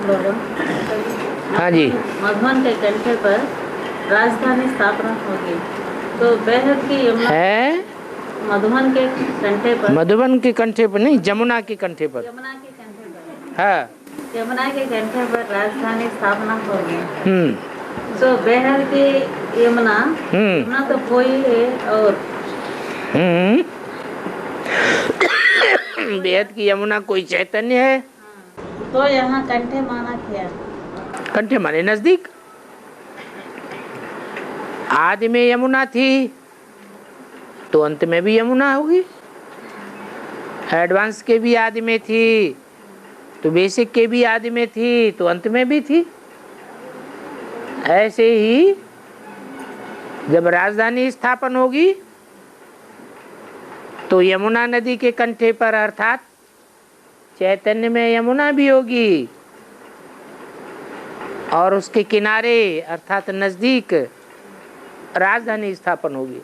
बाबा, हाँ जी। मधुबन के कंठे पर राजधानी स्थापना होगी तो बेहद की यमुना है। मधुबन के कंठे पर, मधुबन के कंठे पर नहीं, जमुना के कंठे पर। यमुना के कंठे पर, हाँ। यमुना के कंठे पर राजधानी स्थापना होगी हम्म। तो बेहद की यमुना, यमुना तो कोई है और बेहद की यमुना कोई चैतन्य है। तो यहाँ कंठे माना क्या? कंठे माने नजदीक। आदि में यमुना थी तो अंत में भी यमुना होगी। एडवांस के भी आदि में थी तो बेसिक के भी आदि में थी तो अंत में भी थी। ऐसे ही जब राजधानी स्थापन होगी तो यमुना नदी के कंठे पर अर्थात चैतन्य में यमुना भी होगी और उसके किनारे अर्थात नजदीक राजधानी स्थापन होगी।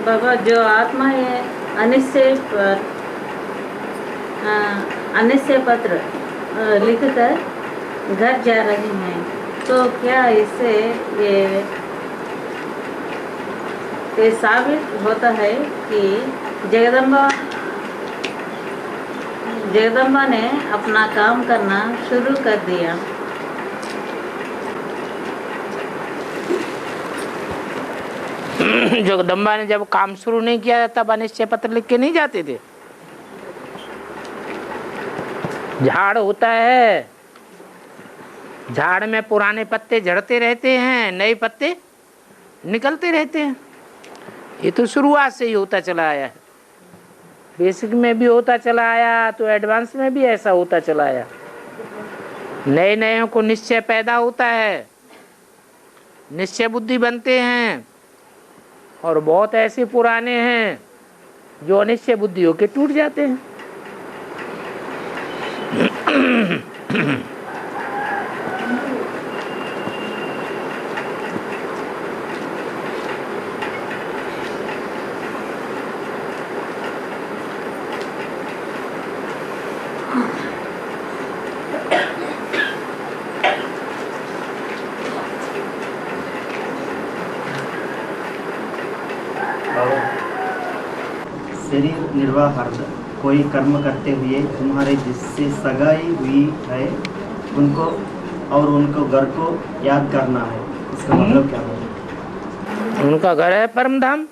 बाबा, जो आत्मा है अनिश्चय पत्र लिखकर घर जा रही हैं तो क्या इससे ये साबित होता है कि जगदम्बा ने अपना काम करना शुरू कर दिया? जगदम्बा ने जब काम शुरू नहीं किया तब अनिश्चय पत्र लिख के नहीं जाते थे। झाड़ होता है, झाड़ में पुराने पत्ते झड़ते रहते हैं, नए पत्ते निकलते रहते हैं। ये तो शुरुआत से ही होता चला आया है। बेसिक में भी होता चला आया तो एडवांस में भी ऐसा होता चला आया। नए नए को निश्चय पैदा होता है, निश्चय बुद्धि बनते हैं और बहुत ऐसे पुराने हैं जो अनिश्चय बुद्धि होके टूट जाते हैं। शरीर निर्वाहार्थ कोई कर्म करते हुए तुम्हारे जिससे सगाई हुई है उनको और उनको घर को याद करना है, इसका मतलब क्या है? उनका घर है परम धाम।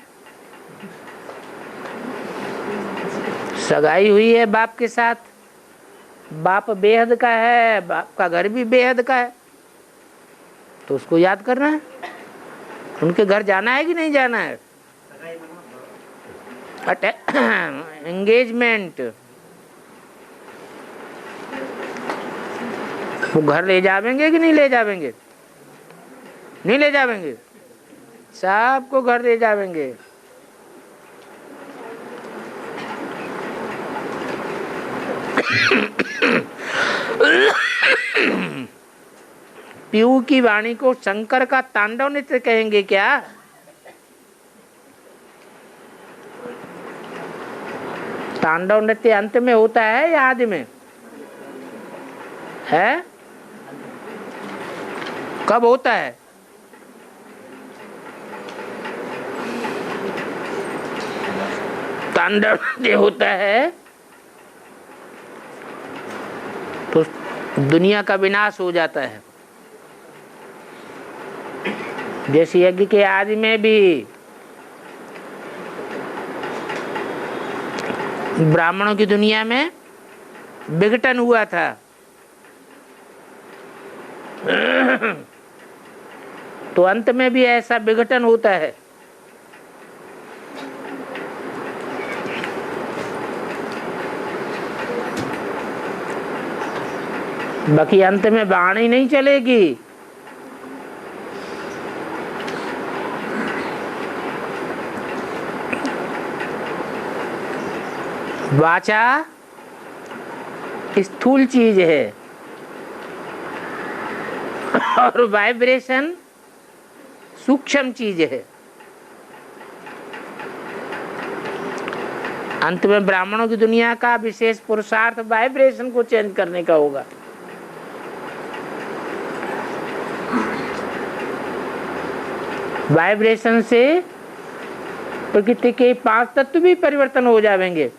सगाई हुई है बाप के साथ, बाप बेहद का है, बाप का घर भी बेहद का है तो उसको याद करना है। उनके घर जाना है कि नहीं जाना है? एंगेजमेंट, वो घर ले जावेंगे कि नहीं ले जावेंगे? नहीं ले जावेंगे, सबको घर ले जावेंगे। पीयू की वाणी को शंकर का तांडव नृत्य कहेंगे क्या? तांडव नृत्य अंत में होता है या आदि में है? कब होता है? तांडव नृत्य होता है तो दुनिया का विनाश हो जाता है। जैसे यज्ञ के आदि में भी ब्राह्मणों की दुनिया में विघटन हुआ था, तो अंत में भी ऐसा विघटन होता है। बाकी अंत में वाणी नहीं चलेगी, वाचा स्थूल चीज है और वाइब्रेशन सूक्ष्म चीज है। अंत में ब्राह्मणों की दुनिया का विशेष पुरुषार्थ वाइब्रेशन को चेंज करने का होगा। वाइब्रेशन से प्रकृति के 5 तत्व भी परिवर्तन हो जाएंगे।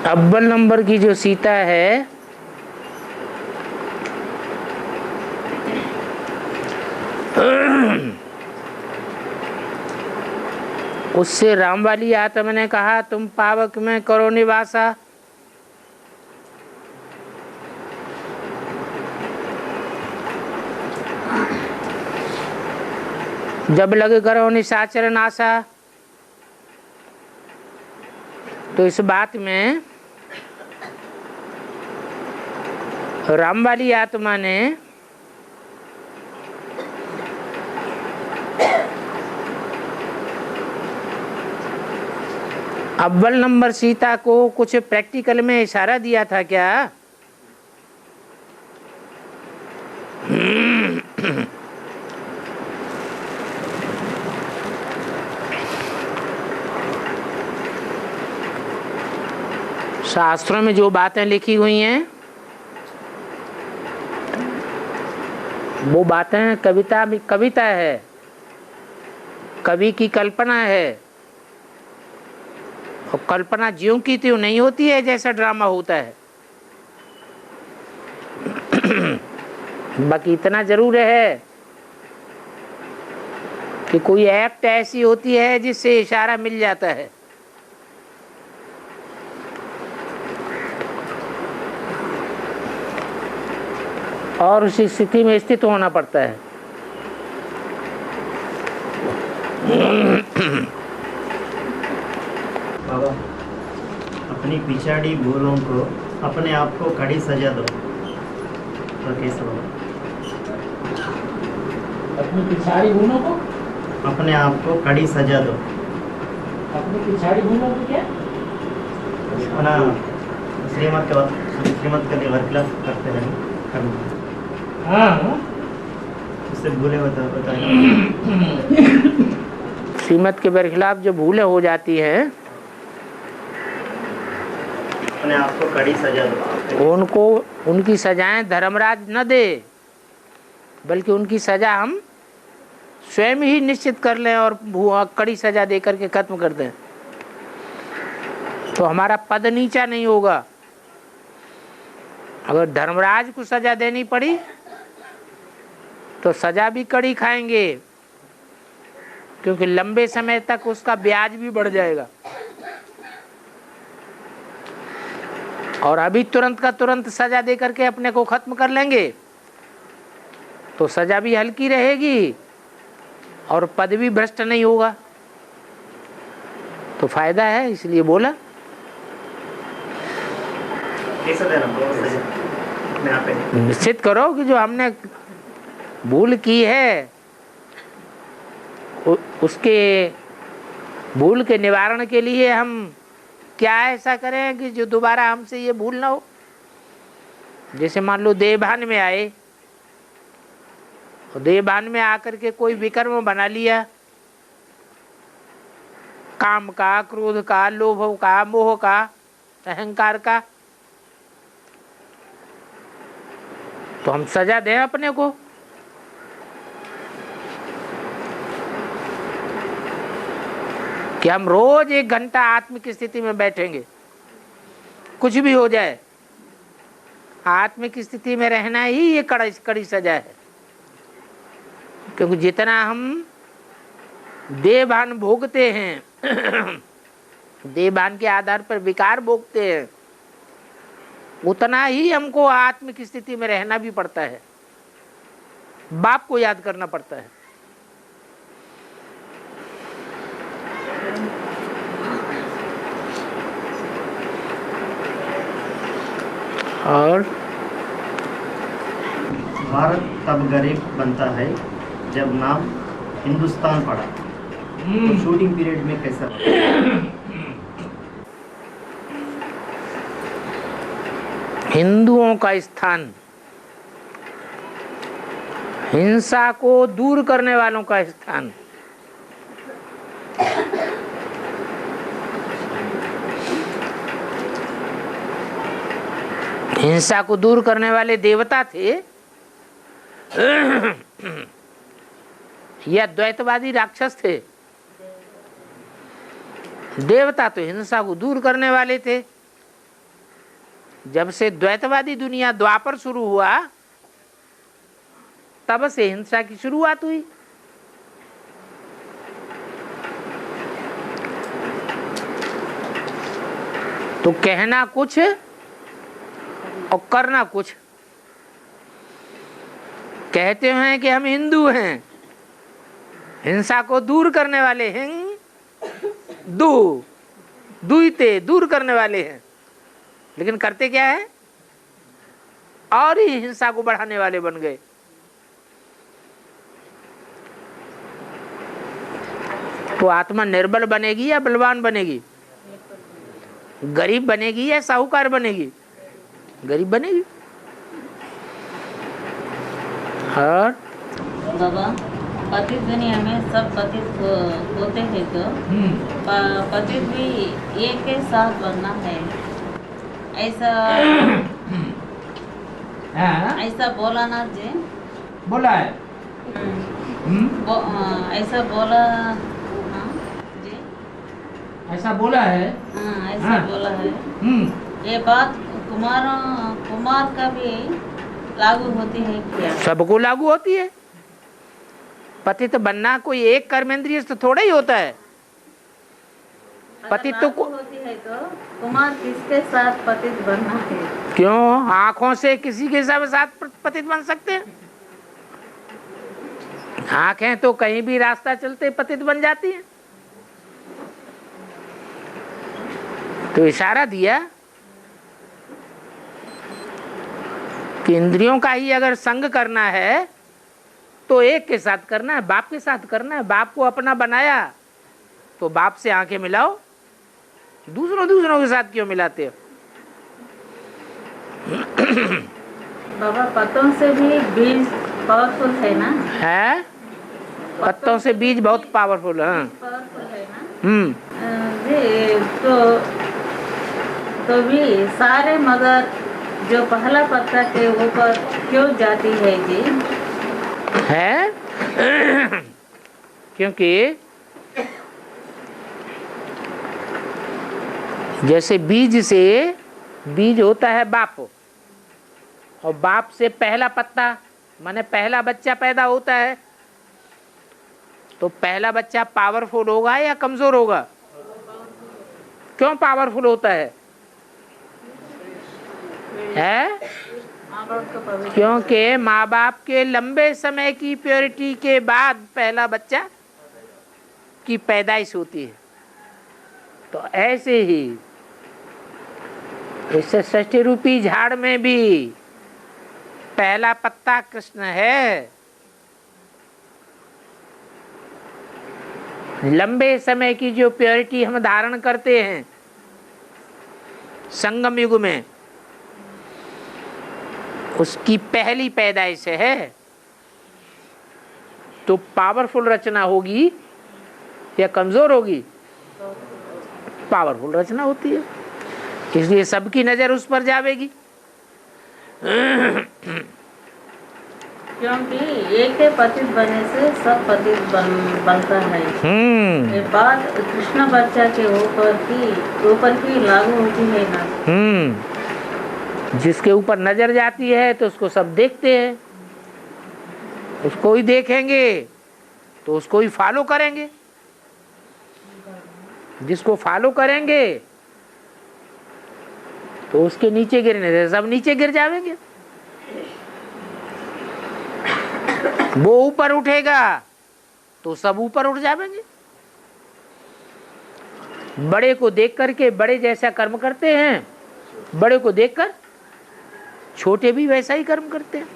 अव्वल नंबर की जो सीता है उससे राम वाली आत्मा ने कहा तुम पावक में करो निवासा। जब लगे करो निशाचर नासा। तो इस बात में राम वाली आत्मा ने अव्वल नंबर सीता को कुछ प्रैक्टिकल में इशारा दिया था क्या? शास्त्रों में जो बातें लिखी हुई हैं वो बातें कविता है, कवि की कल्पना है। और कल्पना ज्यों की त्यों नहीं होती है जैसा ड्रामा होता है। बाकी इतना जरूर है कि कोई एक्ट ऐसी होती है जिससे इशारा मिल जाता है। और उसी स्थिति में स्थित होना पड़ता है। बाबा, अपनी पिछाड़ी भूलों को अपने आप को कड़ी सजा दो तो कैसे होगा? अपनी पिछाड़ी भूलों को अपने आप को कड़ी सजा दो। अपनी पिछाड़ी भूलों को क्या? अपना श्रीमत के लिए वर्कलास करते हैं करना। हाँ, उससे भूले होता श्रीमत के बरखिलाफ जो भूलें हो जाती हैं अपने आप को कड़ी सजा दो। उनको उनकी सजाएं धर्मराज न दे, बल्कि उनकी सजा हम स्वयं ही निश्चित कर लें और कड़ी सजा दे करके खत्म कर दें, तो हमारा पद नीचा नहीं होगा। अगर धर्मराज को सजा देनी पड़ी तो सजा भी कड़ी खाएंगे, क्योंकि लंबे समय तक उसका ब्याज भी बढ़ जाएगा। और अभी तुरंत का तुरंत सजा दे करके अपने को खत्म कर लेंगे तो सजा भी हल्की रहेगी और पद भी भ्रष्ट नहीं होगा। तो फायदा है, इसलिए बोला। कैसे देना सजा? अपने आप पे निश्चित करो कि जो हमने भूल की है उसके भूल के निवारण के लिए हम क्या ऐसा करें कि जो दोबारा हमसे ये भूल ना हो। जैसे मान लो देवभान में आए और देवभान में आकर के कोई विकर्म बना लिया, काम का, क्रोध का, लोभ का, मोह का, अहंकार का, तो हम सजा दें अपने को। कि हम रोज 1 घंटा आत्म की स्थिति में बैठेंगे, कुछ भी हो जाए आत्म की स्थिति में रहना ही ये कड़ी सजा है। क्योंकि जितना हम देवभान भोगते हैं देवभान के आधार पर विकार भोगते हैं, उतना ही हमको आत्म की स्थिति में रहना भी पड़ता है, बाप को याद करना पड़ता है। और भारत तब गरीब बनता है जब नाम हिंदुस्तान पड़ा। तो शूटिंग पीरियड में कैसा हिंदुओं का स्थान, हिंसा को दूर करने वालों का स्थान, हिंसा को दूर करने वाले देवता थे या द्वैतवादी राक्षस थे? देवता तो हिंसा को दूर करने वाले थे। जब से द्वैतवादी दुनिया द्वापर शुरू हुआ तब से हिंसा की शुरुआत हुई। तो कहना कुछ और करना कुछ। कहते हैं कि हम हिंदू हैं, हिंसा को दूर करने वाले हैं, दुईते दूर करने वाले हैं, लेकिन करते क्या है? और ही हिंसा को बढ़ाने वाले बन गए। तो आत्मा निर्बल बनेगी या बलवान बनेगी? गरीब बनेगी या साहूकार बनेगी? गरीब बनेगी। और बाबा, पतित दुनिया में सब पतित होते हैं, तो पतित भी एक के साथ बनना है, ऐसा ऐसा बोला ना जी? बोला है। ऐसा बोला जी? ऐसा बोला है। ऐसा बोला है। ये बात कुमार का भी लागू होती है क्या? सबको लागू होती है। पतित बनना कोई एक कर्मेंद्रिय से थोड़ा ही होता है। पतित तो होती है, तो कुमार किसके साथ पतित बनना है? क्यों? आंखों से किसी के साथ पतित बन सकते हैं। आंखें तो कहीं भी रास्ता चलते पतित बन जाती हैं। तो इशारा दिया कि इंद्रियों का ही अगर संग करना है तो एक के साथ करना है, बाप के साथ करना है। बाप को अपना बनाया तो बाप से आंखें मिलाओ। दूसरों के साथ क्यों मिलाते हो? बाबा, पत्तों से भी बीज पावरफुल है ना? है, पत्तों से बीज बहुत पावरफुल है। पावरफुल है ना जी? तो भी सारे मगर जो पहला पत्ता के ऊपर क्यों जाती है जी? है क्योंकि जैसे बीज होता है बाप, और बाप से पहला पत्ता माने पहला बच्चा पैदा होता है। तो पहला बच्चा पावरफुल होगा या कमजोर होगा? क्यों पावरफुल होता है? क्योंकि माँ बाप के लंबे समय की प्योरिटी के बाद पहला बच्चा की पैदाइश होती है। तो ऐसे ही इस षष्ठी रूपी झाड़ में भी पहला पत्ता कृष्ण है। लंबे समय की जो प्योरिटी हम धारण करते हैं संगम युग में, उसकी पहली पैदाइश है। तो पावरफुल रचना होगी या कमजोर होगी? पावरफुल रचना होती है, इसलिए सबकी नजर उस पर जाएगी। क्योंकि एक के पतित बनने से सब पतित बनता है। ये बात कृष्ण बच्चा के ऊपर की लागू होती है ना? जिसके ऊपर नजर जाती है तो उसको सब देखते हैं, उसको ही देखेंगे तो उसको ही फॉलो करेंगे। जिसको फॉलो करेंगे तो उसके नीचे गिरने से सब नीचे गिर जाएंगे। वो ऊपर उठेगा तो सब ऊपर उठ जाएंगे। बड़े को देख करके बड़े जैसा कर्म करते हैं, बड़े को देखकर छोटे भी वैसा ही कर्म करते हैं।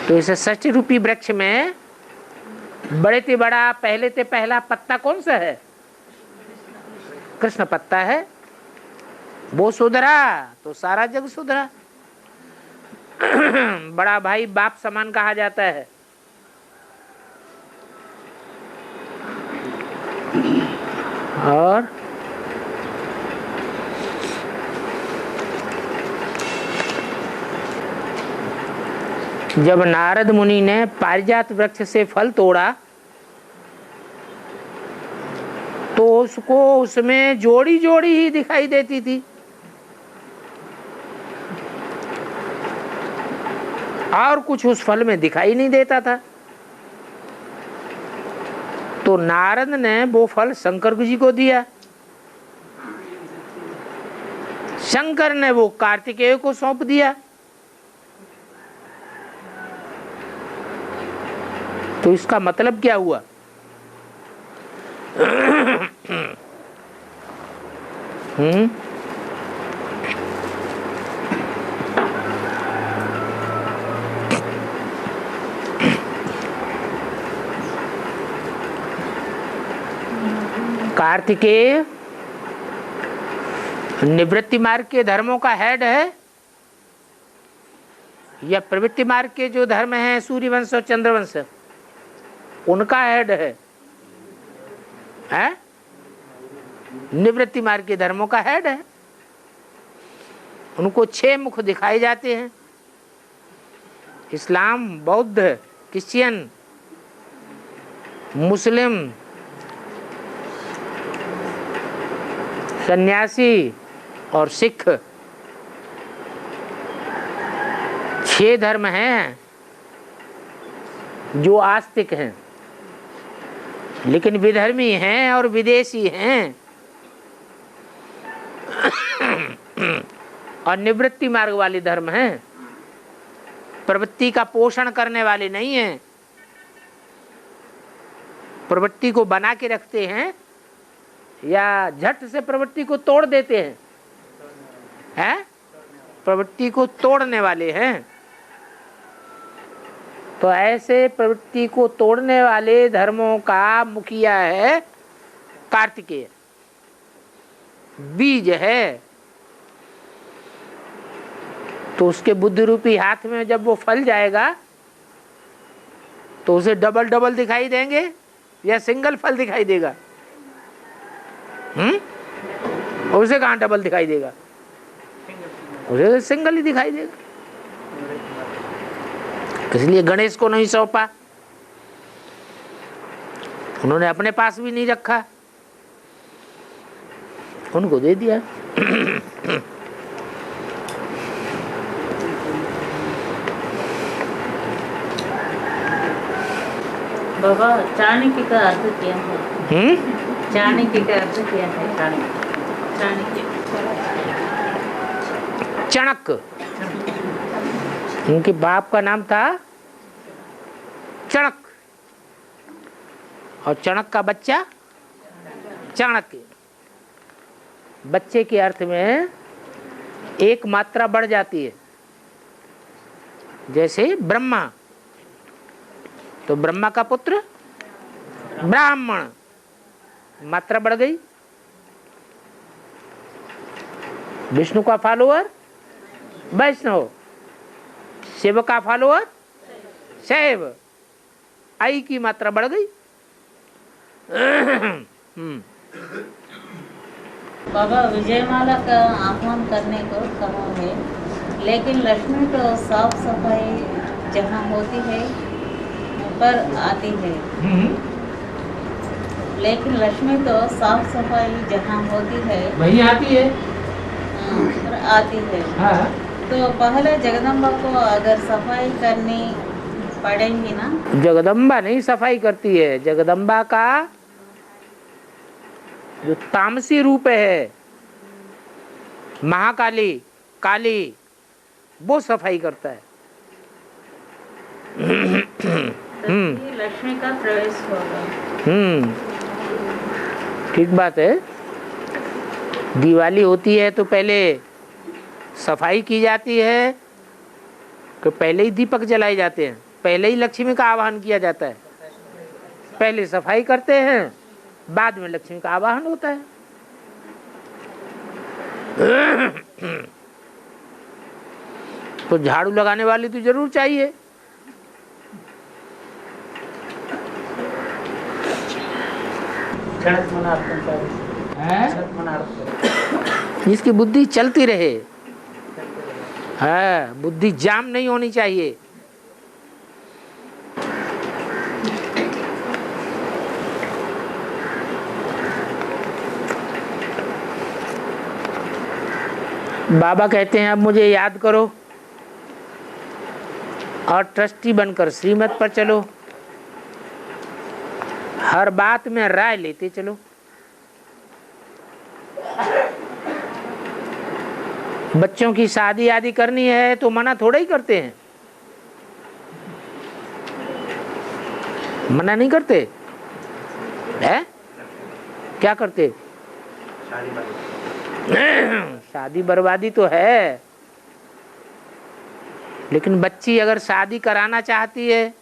तो इस षष्ठी रूपी वृक्ष में बड़े ते बड़ा, पहले ते पहला पत्ता कौन सा है? कृष्ण पत्ता है। वो सुधरा तो सारा जग सुधरा। बड़ा भाई बाप समान कहा जाता है। और जब नारद मुनि ने पारिजात वृक्ष से फल तोड़ा तो उसको उसमें जोड़ी जोड़ी ही दिखाई देती थी, और कुछ उस फल में दिखाई नहीं देता था। तो नारद ने वो फल शंकर जी को दिया, शंकर ने वो कार्तिकेय को सौंप दिया। तो इसका मतलब क्या हुआ? कार्तिकेय निवृत्ति मार्ग के धर्मों का हेड है, या प्रवृत्ति मार्ग के जो धर्म हैं सूर्यवंश और चंद्रवंश उनका हेड है? निवृत्ति मार्ग के धर्मों का हेड है। उनको 6 मुख दिखाए जाते हैं। इस्लाम, बौद्ध, क्रिश्चियन, मुस्लिम, सन्यासी और सिख, 6 धर्म हैं जो आस्तिक हैं, लेकिन विधर्मी हैं और विदेशी हैं और निवृत्ति मार्ग वाले धर्म हैं। प्रवृत्ति का पोषण करने वाले नहीं हैं, प्रवृत्ति को बना के रखते हैं या झट से प्रवृत्ति को तोड़ देते हैं, प्रवृत्ति को तोड़ने वाले हैं। तो ऐसे प्रवृत्ति को तोड़ने वाले धर्मों का मुखिया है कार्तिकेय, बीज है। तो उसके बुद्धि रूपी हाथ में जब वो फल जाएगा तो उसे डबल डबल दिखाई देंगे या सिंगल फल दिखाई देगा? उसे कहाँ डबल दिखाई देगा? उसे सिंगल ही दिखाई देगा। इसलिए गणेश को नहीं सौंपा, उन्होंने अपने पास भी नहीं रखा, उनको दे दिया। बाबा, चाणक्य का अर्थ क्या है? चाणक्य का अर्थ क्या है? चाणक्य, चाणक्य, उनके बाप का नाम था चणक, और चणक का बच्चा चाणक्य। बच्चे के अर्थ में एक मात्रा बढ़ जाती है। जैसे ब्रह्मा, तो ब्रह्मा का पुत्र ब्राह्मण, मात्रा बढ़ गई। विष्णु का फॉलोअर वैष्णव, शिव का फॉलोअर शैव, आई की मात्रा बढ़ गई। बाबा, विजयमाला का आह्वान करने को कहा है, लेकिन लक्ष्मी तो साफ सफाई जहाँ होती है पर आती है। लेकिन लक्ष्मी तो साफ सफाई जहाँ होती है वही आती है, पर आती है। हाँ। तो पहले जगदम्बा को अगर सफाई करनी पड़ेगी ना? जगदम्बा नहीं सफाई करती है। जगदम्बा का जो तामसी रूप है महाकाली, काली, वो सफाई करता है। तभी लक्ष्मी का प्रवेश होगा। ठीक बात है। दिवाली होती है तो पहले सफाई की जाती है कि पहले ही दीपक जलाए जाते हैं, पहले ही लक्ष्मी का आवाहन किया जाता है। पहले सफाई करते हैं, बाद में लक्ष्मी का आवाहन होता है। तो झाड़ू लगाने वाली तो जरूर चाहिए। जिसकी बुद्धि चलती रहे, है, बुद्धि जाम नहीं होनी चाहिए। बाबा कहते हैं अब मुझे याद करो और ट्रस्टी बनकर श्रीमत पर चलो, हर बात में राय लेते चलो। बच्चों की शादी आदि करनी है तो मना थोड़ा ही करते हैं, मना नहीं करते है? क्या करते? शादी बर्बादी तो है, लेकिन बच्ची अगर शादी कराना चाहती है,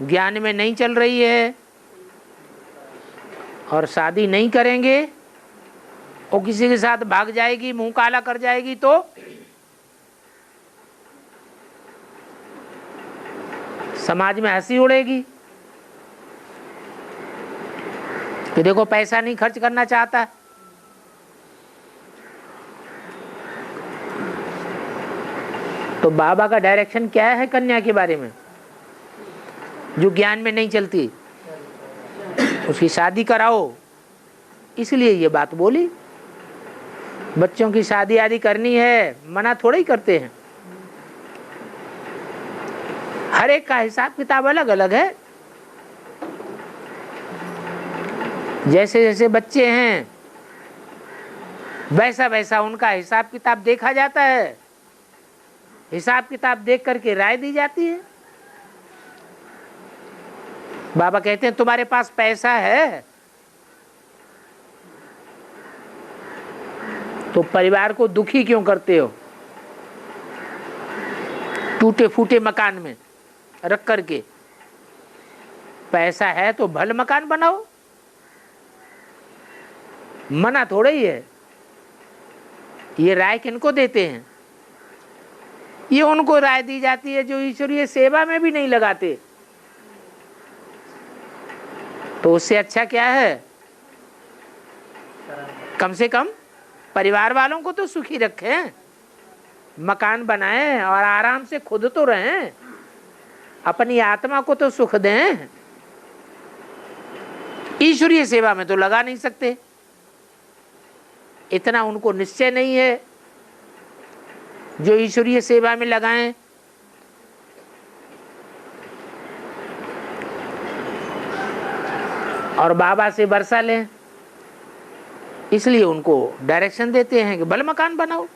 ज्ञान में नहीं चल रही है और शादी नहीं करेंगे, वो किसी के साथ भाग जाएगी, मुंह काला कर जाएगी, तो समाज में हंसी उड़ेगी कि देखो पैसा नहीं खर्च करना चाहता। तो बाबा का डायरेक्शन क्या है कन्या के बारे में? जो ज्ञान में नहीं चलती उसकी शादी कराओ, इसलिए ये बात बोली। बच्चों की शादी आदि करनी है, मना थोड़ा ही करते हैं। हर एक का हिसाब किताब अलग अलग है। जैसे जैसे बच्चे हैं वैसा वैसा उनका हिसाब किताब देखा जाता है, हिसाब किताब देख करके राय दी जाती है। बाबा कहते हैं तुम्हारे पास पैसा है तो परिवार को दुखी क्यों करते हो? टूटे फूटे मकान में रख करके, पैसा है तो भले मकान बनाओ, मना थोड़ा ही है। ये राय किनको देते हैं? ये उनको राय दी जाती है जो ईश्वरीय सेवा में भी नहीं लगाते। तो उससे अच्छा क्या है? कम से कम परिवार वालों को तो सुखी रखें, मकान बनाएं और आराम से खुद तो रहें, अपनी आत्मा को तो सुख दें। ईश्वरीय सेवा में तो लगा नहीं सकते, इतना उनको निश्चय नहीं है जो ईश्वरीय सेवा में लगाएं। और बाबा से वर्षा लें, इसलिए उनको डायरेक्शन देते हैं कि भले मकान बनाओ।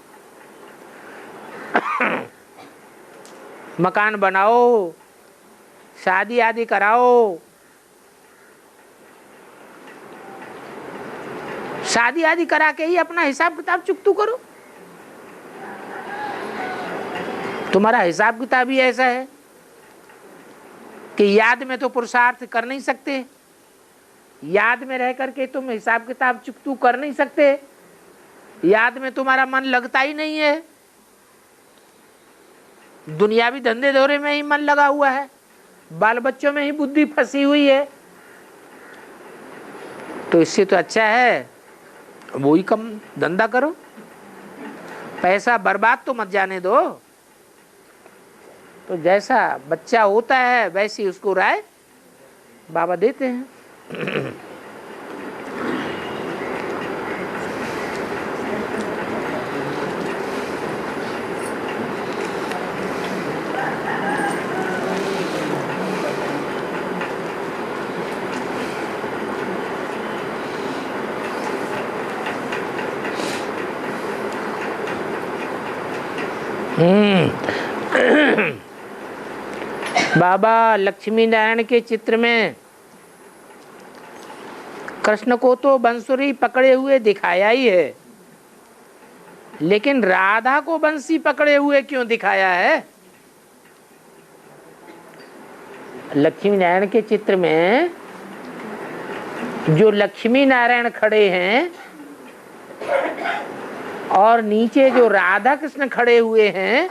मकान बनाओ, शादी आदि कराओ, शादी आदि करा के ही अपना हिसाब किताब चुकतू करो। तुम्हारा हिसाब किताब ही ऐसा है कि याद में तो पुरुषार्थ कर नहीं सकते, याद में रह करके तुम हिसाब किताब चुकतू कर नहीं सकते, याद में तुम्हारा मन लगता ही नहीं है, दुनियावी धंधे दौरे में ही मन लगा हुआ है, बाल बच्चों में ही बुद्धि फंसी हुई है। तो इससे तो अच्छा है वो ही कम धंधा करो, पैसा बर्बाद तो मत जाने दो। तो जैसा बच्चा होता है वैसी उसको राय बाबा देते हैं। बाबा लक्ष्मी नारायण के चित्र में कृष्ण को तो बंसुरी पकड़े हुए दिखाया ही है, लेकिन राधा को बंसी पकड़े हुए क्यों दिखाया है? लक्ष्मी नारायण के चित्र में जो लक्ष्मी नारायण खड़े हैं और नीचे जो राधा कृष्ण खड़े हुए हैं,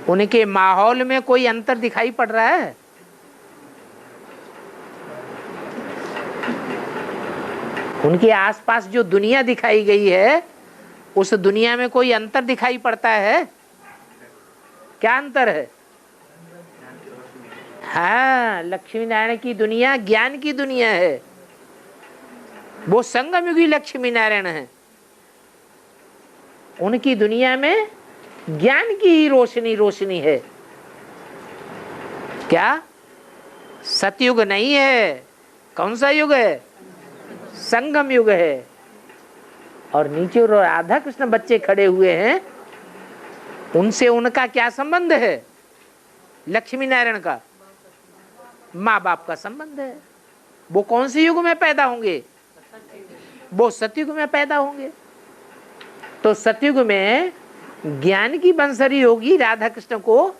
उनके माहौल में कोई अंतर दिखाई पड़ रहा है? उनके आसपास जो दुनिया दिखाई गई है, उस दुनिया में कोई अंतर दिखाई पड़ता है? क्या अंतर है? हाँ, लक्ष्मी नारायण की दुनिया ज्ञान की दुनिया है, वो संगमयुगी लक्ष्मी नारायण है। उनकी दुनिया में ज्ञान की ही रोशनी रोशनी है। क्या सतयुग नहीं है? कौन सा युग है? संगम युग है। और नीचे राधा कृष्ण बच्चे खड़े हुए हैं, उनसे उनका क्या संबंध है? लक्ष्मी नारायण का माँ बाप का संबंध है। वो कौन से युग में पैदा होंगे? वो सतयुग में पैदा होंगे। तो सतयुग में ज्ञान की बंसरी होगी राधा कृष्ण को,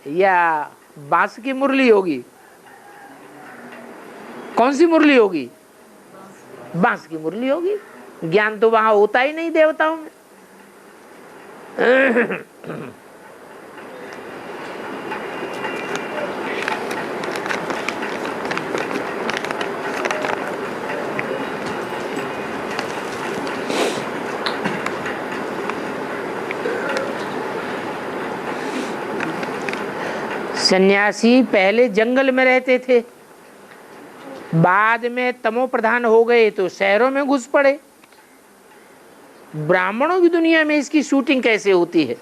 या बांस की मुरली होगी? कौन सी मुरली होगी? बांस की मुरली होगी। ज्ञान तो वहां होता ही नहीं देवताओं में। सन्यासी पहले जंगल में रहते थे, बाद में तमो प्रधान हो गए तो शहरों में घुस पड़े। ब्राह्मणों की दुनिया में इसकी शूटिंग कैसे होती है?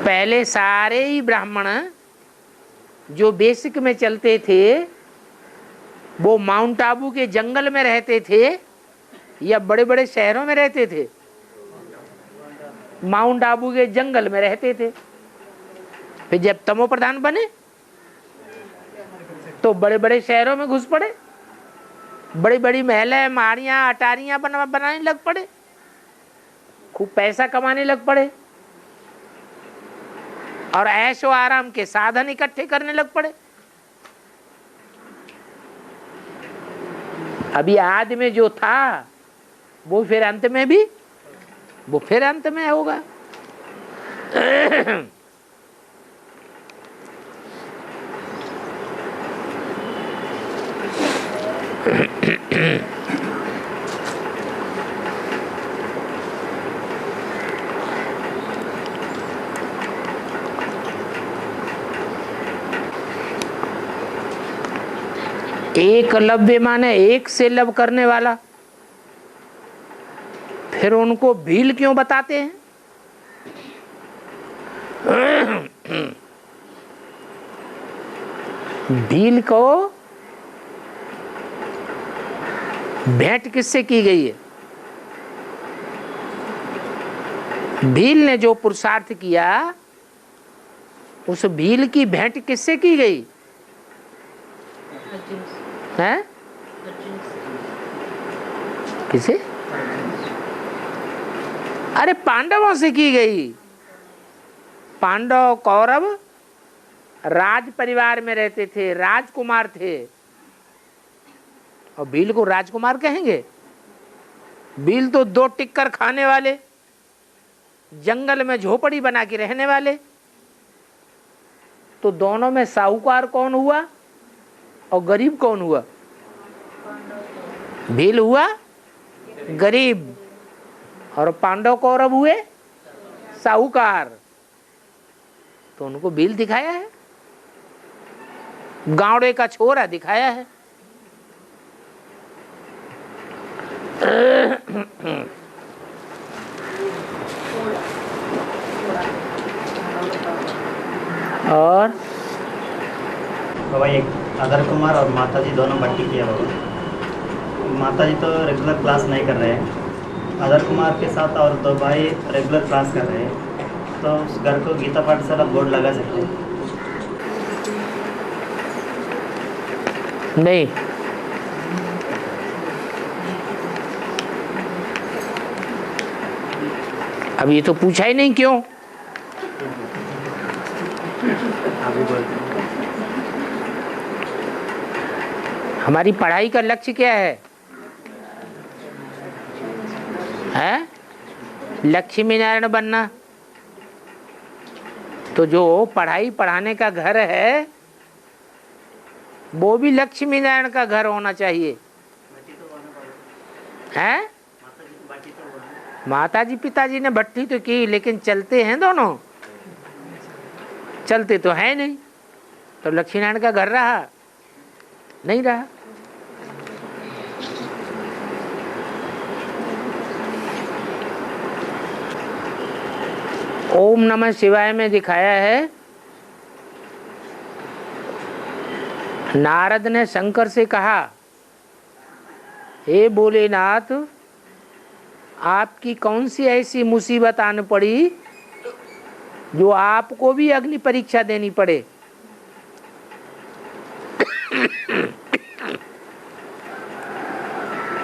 पहले सारे ही ब्राह्मण जो बेसिक में चलते थे, वो माउंट आबू के जंगल में रहते थे या बड़े बड़े शहरों में रहते थे? माउंट आबू के जंगल में रहते थे। फिर जब तमो प्रधान बने तो बड़े बड़े शहरों में घुस पड़े, बड़ी बड़ी महलें, माड़ियां, अटारियां बनाने लग पड़े, खूब पैसा कमाने लग पड़े और ऐशो आराम के साधन इकट्ठे करने लग पड़े। अभी आदि में जो था वो फिर अंत में भी, वो फिर अंत में होगा। एकलव्य माने एक से लव करने वाला। फिर उनको भील क्यों बताते हैं? भील को भेंट किससे की गई है? भील ने जो पुरुषार्थ किया, उस भील की भेंट किससे की गई है? किसे? अरे पांडवों से की गई। पांडव कौरव राज परिवार में रहते थे, राजकुमार थे, और भील को राजकुमार कहेंगे? भील तो दो टिक्कर खाने वाले, जंगल में झोपड़ी बना के रहने वाले। तो दोनों में साहूकार कौन हुआ और गरीब कौन हुआ? भील हुआ गरीब और पांडव कौरव हुए साहूकार। तो उनको भील दिखाया है, गावड़े का छोरा दिखाया है। और बाबा एक अदर कुमार और माता जी दोनों भट्टी किया बाबा। माता जी तो रेगुलर क्लास नहीं कर रहे हैं, आदर कुमार के साथ और 2 भाई रेगुलर क्लास कर रहे हैं, तो उस घर को गीता पाठशाला बोर्ड लगा सकते हैं? नहीं, अब ये तो पूछा ही नहीं क्यों। अभी बोलते हैं। हमारी पढ़ाई का लक्ष्य क्या है? हैं? लक्ष्मी नारायण बनना। तो जो पढ़ाई पढ़ाने का घर है वो भी लक्ष्मी नारायण का घर होना चाहिए, हैं? माताजी पिताजी ने भट्टी तो की, लेकिन चलते हैं दोनों? चलते तो है नहीं, तो लक्ष्मी नारायण का घर रहा नहीं रहा। ओम नमः शिवाय में दिखाया है, नारद ने शंकर से कहा, हे भोलेनाथ, आपकी कौन सी ऐसी मुसीबत आन पड़ी जो आपको भी अग्नि परीक्षा देनी पड़े?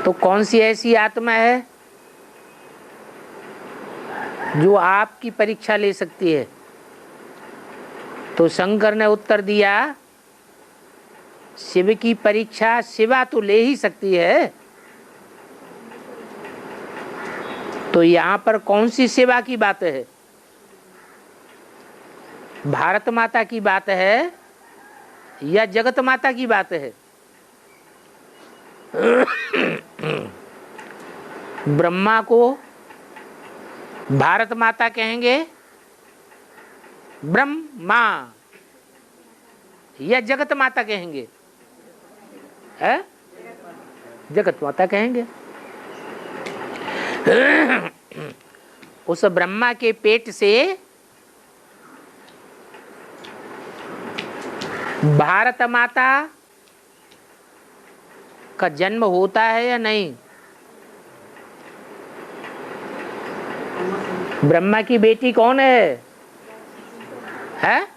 तो कौन सी ऐसी आत्मा है जो आपकी परीक्षा ले सकती है? तो शंकर ने उत्तर दिया, शिव की परीक्षा शिवा तो ले ही सकती है। तो यहाँ पर कौन सी सेवा की बात है? भारत माता की बात है या जगत माता की बात है? ब्रह्मा को भारत माता कहेंगे, ब्रह्मा, या जगत माता कहेंगे? है? जगत माता कहेंगे। उस ब्रह्मा के पेट से भारत माता का जन्म होता है या नहीं? ब्रह्मा की बेटी कौन है? है?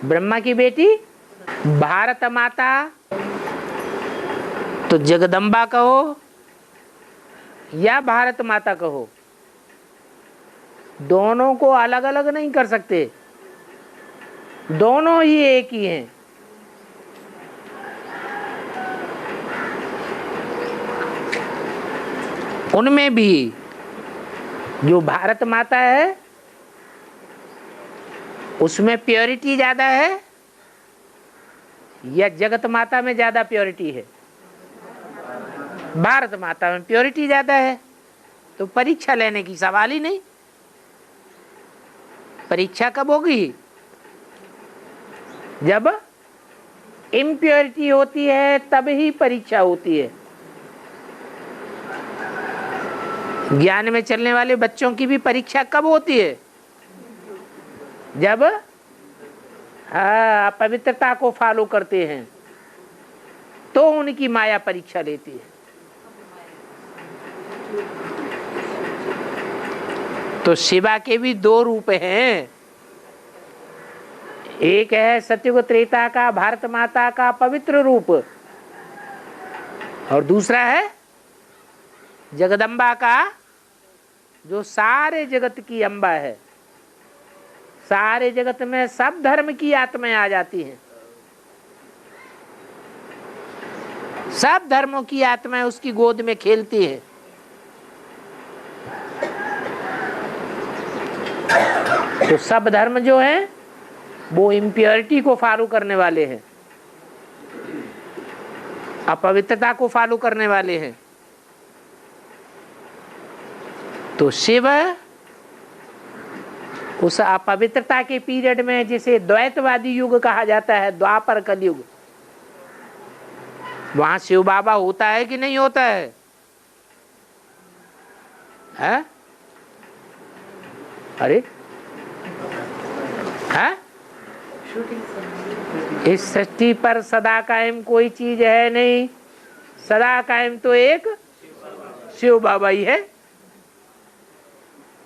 ब्रह्मा की बेटी भारत माता। तो जगदम्बा कहो या भारत माता कहो, दोनों को अलग अलग नहीं कर सकते, दोनों ही एक ही हैं। उनमें भी जो भारत माता है उसमें प्योरिटी ज्यादा है या जगत माता में ज्यादा प्योरिटी है? भारत माता में प्योरिटी ज्यादा है, तो परीक्षा लेने की सवाल ही नहीं। परीक्षा कब होगी? जब इम्प्योरिटी होती है तब ही परीक्षा होती है। ज्ञान में चलने वाले बच्चों की भी परीक्षा कब होती है? जब पवित्रता को फॉलो करते हैं तो उनकी माया परीक्षा लेती है। तो शिवा के भी 2 रूप हैं, एक है सत्ययुग त्रेता का भारत माता का पवित्र रूप, और दूसरा है जगदम्बा का, जो सारे जगत की अम्बा है। सारे जगत में सब धर्म की आत्माएं आ जाती हैं, सब धर्मों की आत्माएं उसकी गोद में खेलती है। तो सब धर्म जो है वो इम्प्योरिटी को फॉलो करने वाले हैं, अपवित्रता को फॉलो करने वाले हैं। तो शिव उस अपवित्रता के पीरियड में, जिसे द्वैतवादी युग कहा जाता है, द्वापर कलयुग, वहां शिव बाबा होता है कि नहीं होता है? है? अरे है? इस सृष्टि पर सदा कायम कोई चीज है नहीं, सदा कायम तो एक शिव बाबा ही है।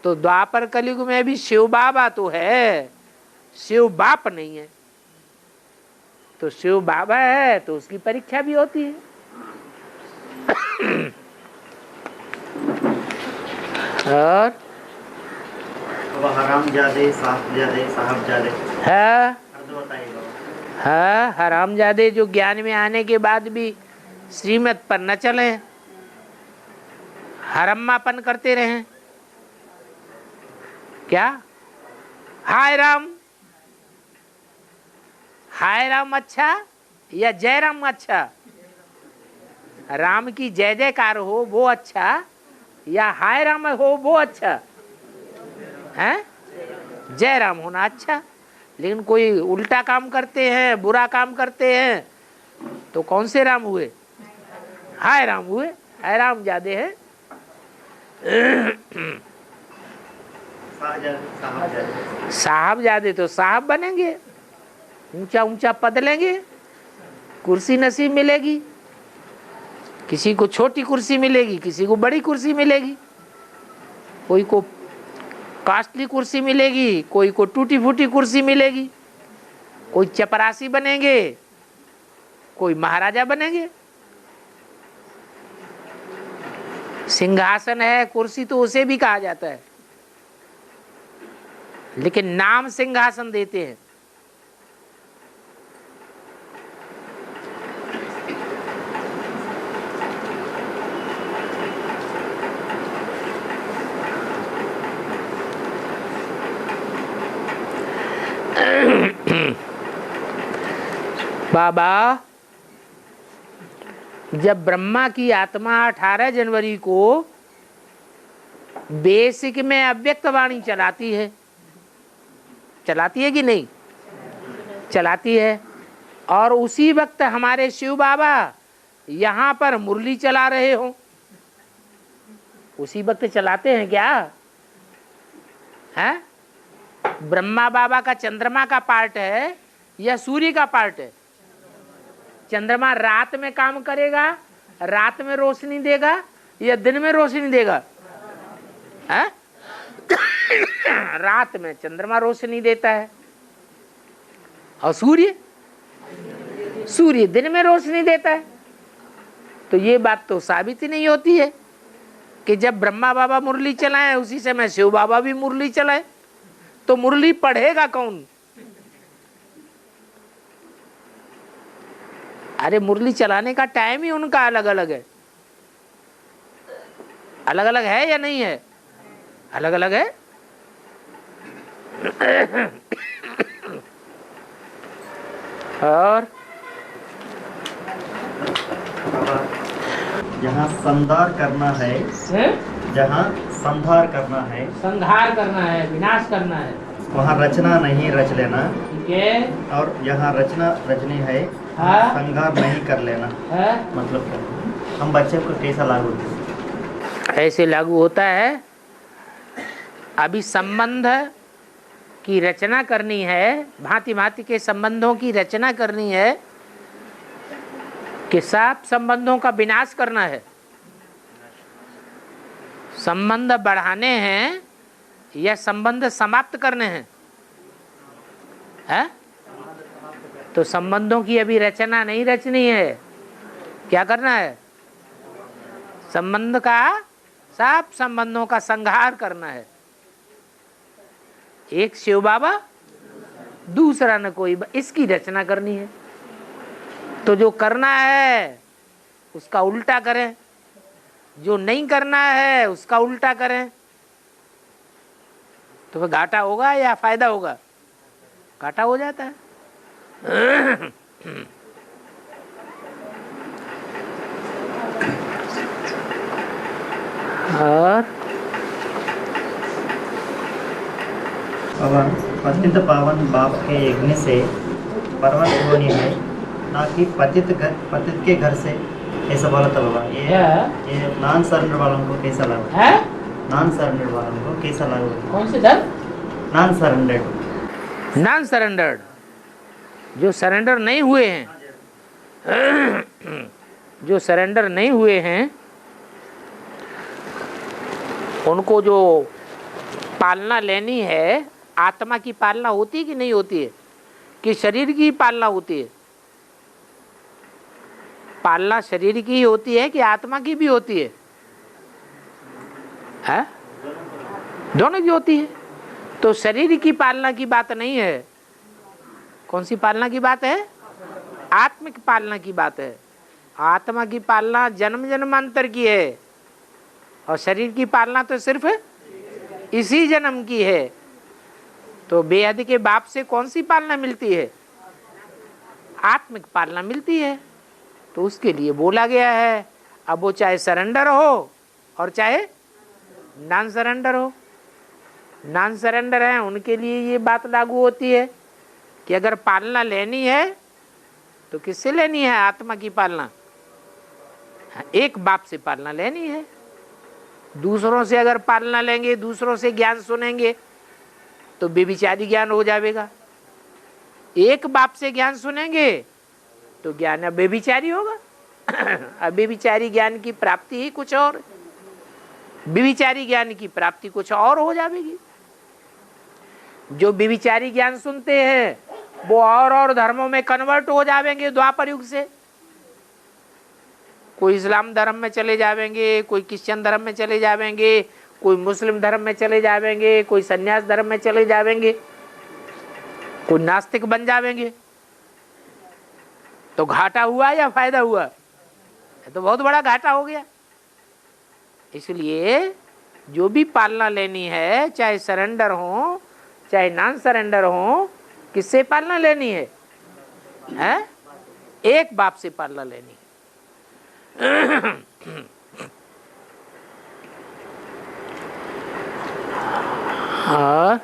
तो द्वापर कलयुग में भी शिव बाबा तो है, शिव बाप नहीं है। तो शिव बाबा है तो उसकी परीक्षा भी होती है। और हरामजादे साहबजादे है, अर्थ बताइए बाबा। हाँ, हरामजादे जो ज्ञान में आने के बाद भी श्रीमत पर न चले, हरम्मापन करते रहे। क्या हाय राम अच्छा या जय राम अच्छा? राम की जय जयकार हो वो अच्छा, या हाय राम हो वो अच्छा है? जय राम होना अच्छा। लेकिन कोई उल्टा काम करते हैं, बुरा काम करते हैं, तो कौन से राम हुए? हाय राम हुए, हाय राम ज्यादा है। साहबजादे तो साहब बनेंगे, ऊंचा ऊंचा पद लेंगे, कुर्सी नसीब मिलेगी। किसी को छोटी कुर्सी मिलेगी, किसी को बड़ी कुर्सी मिलेगी, कोई को कास्टली कुर्सी मिलेगी, कोई को टूटी फूटी कुर्सी मिलेगी, कोई चपरासी बनेंगे, कोई महाराजा बनेंगे। सिंहासन है, कुर्सी तो उसे भी कहा जाता है, लेकिन नाम सिंहासन देते हैं। बाबा, जब ब्रह्मा की आत्मा 18 जनवरी को बेसिक में अव्यक्त वाणी चलाती है कि नहीं? चलाती है। और उसी वक्त हमारे शिव बाबा यहाँ पर मुरली चला रहे हो, उसी वक्त चलाते हैं क्या? है? ब्रह्मा बाबा का चंद्रमा का पार्ट है या सूर्य का पार्ट है? चंद्रमा रात में काम करेगा, रात में रोशनी देगा, या दिन में रोशनी देगा? है? रात में चंद्रमा रोशनी देता है, और सूर्य दिन में रोशनी देता है। तो ये बात तो साबित ही नहीं होती है कि जब ब्रह्मा बाबा मुरली चलाए उसी समय शिव बाबा भी मुरली चलाए। तो मुरली पढ़ेगा कौन? अरे मुरली चलाने का टाइम ही उनका अलग अलग है। अलग अलग है या नहीं है? अलग अलग है। और जहाँ संहार करना है, जहाँ संहार करना है, संहार करना है, विनाश करना है, वहाँ रचना नहीं रच लेना। ठीक है। और यहाँ रचना रचनी है, हाँ? संहार नहीं कर लेना है? मतलब क्या? हम बच्चे को कैसा लागू होता है? ऐसे लागू होता है। अभी संबंध की रचना करनी है, भांति भांति के संबंधों की रचना करनी है, कि सब संबंधों का विनाश करना है। संबंध बढ़ाने हैं या संबंध समाप्त करने हैं? है? तो संबंधों की अभी रचना नहीं रचनी है। क्या करना है? संबंध का, सब संबंधों का संहार करना है। एक शिव बाबा, दूसरा न कोई, इसकी रचना करनी है। तो जो करना है उसका उल्टा करें, जो नहीं करना है उसका उल्टा करें, तो फिर घाटा होगा या फायदा होगा? घाटा हो जाता है। और पतित पावन बाप के यज्ञ से परवत होनी है, ना कि पतित के घर से। ऐसा बोला था बाबा। ये नॉन सरेंडर वालों को कैसा लगा? है? नॉन सरेंडर वालों को कैसा लगा? कौन से दल? Non surrendered. नॉन सरेंडर्ड, जो सरेंडर नहीं हुए हैं, जो सरेंडर नहीं हुए हैं उनको जो पालना लेनी है, आत्मा की पालना होती है कि नहीं होती है, कि शरीर की पालना होती है? पालना शरीर की ही होती है कि आत्मा की भी होती है? है? दोनों की होती है। तो शरीर की पालना की बात नहीं है। कौन सी पालना की बात है? आत्मिक पालना की बात है। आत्मा की पालना जन्म जन्मांतर की है और शरीर की पालना तो सिर्फ इसी जन्म की है। तो बेहद के बाप से कौन सी पालना मिलती है? आत्मिक पालना मिलती है। तो उसके लिए बोला गया है, अब वो चाहे सरेंडर हो और चाहे नॉन सरेंडर हो। नॉन सरेंडर है उनके लिए ये बात लागू होती है कि अगर पालना लेनी है तो किससे लेनी है? आत्मा की पालना एक बाप से पालना लेनी है। दूसरों से अगर पालना लेंगे, दूसरों से ज्ञान सुनेंगे तो बेविचारी ज्ञान हो जाएगा। एक बाप से ज्ञान सुनेंगे तो ज्ञान अब बेविचारी होगा। अब बेविचारी ज्ञान की प्राप्ति ही कुछ और, बेविचारी ज्ञान की प्राप्ति कुछ और हो जाएगी। जो बेविचारी ज्ञान सुनते हैं वो और धर्मों में कन्वर्ट हो जाएंगे द्वापर युग से। कोई इस्लाम धर्म में चले जाएंगे, कोई क्रिश्चियन धर्म में चले जाएंगे, कोई मुस्लिम धर्म में चले जाएंगे, कोई सन्यास धर्म में चले जाएंगे, कोई नास्तिक बन जाएंगे। तो घाटा हुआ या फायदा हुआ? तो बहुत बड़ा घाटा हो गया। इसलिए जो भी पालना लेनी है, चाहे सरेंडर हो चाहे नॉन सरेंडर हो, किससे पालना लेनी है? हैं? एक बाप से पालना लेनी है। हाँ,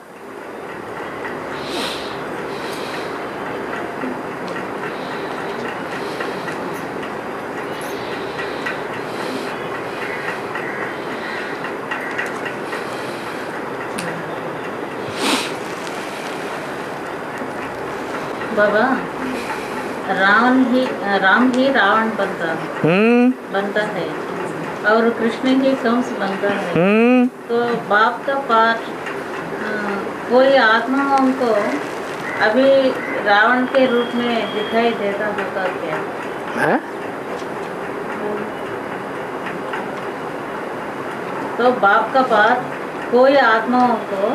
बाबा, राम ही रावण बनता है और कृष्ण ही कंस बनता है। तो बाप का पाठ कोई आत्माओं को अभी रावण के रूप में दिखाई देता होगा क्या? है? तो बाप का पाठ कोई आत्माओं को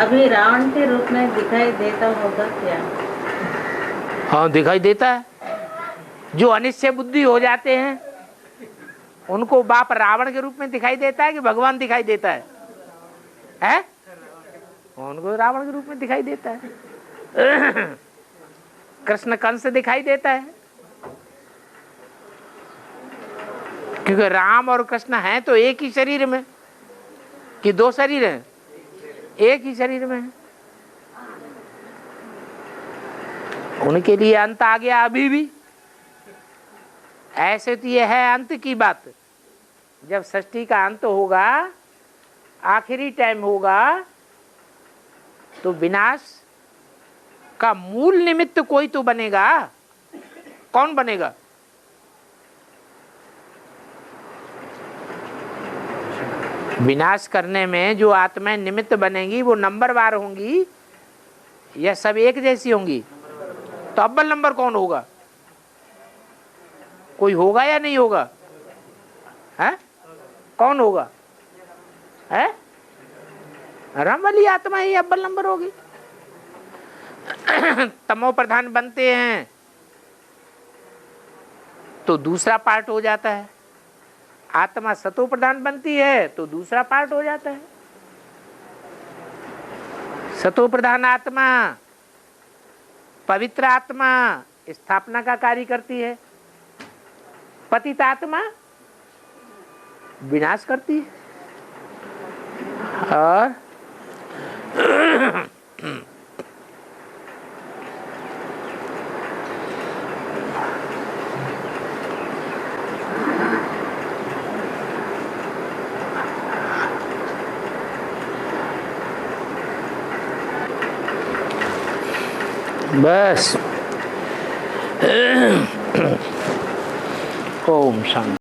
अभी रावण के रूप में दिखाई देता होगा क्या? हाँ, दिखाई देता है। जो अनिश्चय बुद्धि हो जाते हैं उनको बाप रावण के रूप में दिखाई देता है कि भगवान दिखाई देता है? हैं? उनको रावण के रूप में दिखाई देता है। कृष्ण कंस दिखाई देता है क्योंकि राम और कृष्ण हैं तो एक ही शरीर में, कि दो शरीर हैं? एक ही शरीर में है। उनके लिए अंत आ गया अभी भी। ऐसे तो यह है अंत की बात। जब सृष्टि का अंत होगा, आखिरी टाइम होगा, तो विनाश का मूल निमित्त कोई तो बनेगा। कौन बनेगा? विनाश करने में जो आत्माएं निमित्त बनेंगी वो नंबरवार होंगी या सब एक जैसी होंगी? तो अव्वल नंबर कौन होगा? कोई होगा या नहीं होगा? है? कौन होगा? है? रम वाली आत्मा ही अव्वल नंबर होगी। तमो प्रधान बनते हैं तो दूसरा पार्ट हो जाता है। आत्मा सतो प्रधान बनती है तो दूसरा पार्ट हो जाता है। सतो प्रधान आत्मा, पवित्र आत्मा स्थापना का कार्य करती है, पतित आत्मा विनाश करती है। और बस ओम शांति।